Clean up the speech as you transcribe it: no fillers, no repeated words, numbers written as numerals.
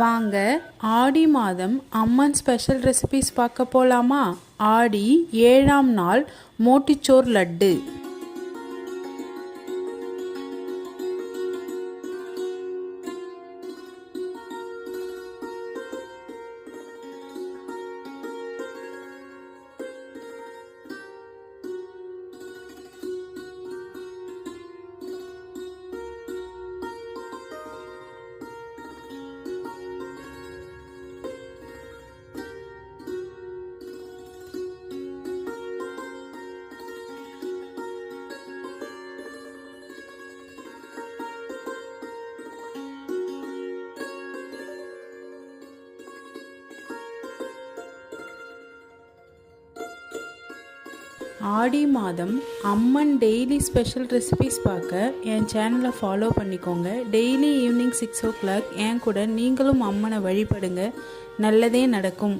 வாங்க ஆடி மாதம் அம்மன் special recipes பார்க்க போலாமா? ஆடி 7ஆம் நாள் மோட்டிச்சோர் லட்டு. ஆடி மாதம் அம்மன் டெய்லி ஸ்பெஷல் ரெசிபிஸ் பார்க்க என் சேனலை ஃபாலோ பண்ணிக்கோங்க. டெய்லி ஈவினிங் 6 o'clock என் கூட நீங்களும் அம்மனை வழிபடுங்க, நல்லதே நடக்கும்.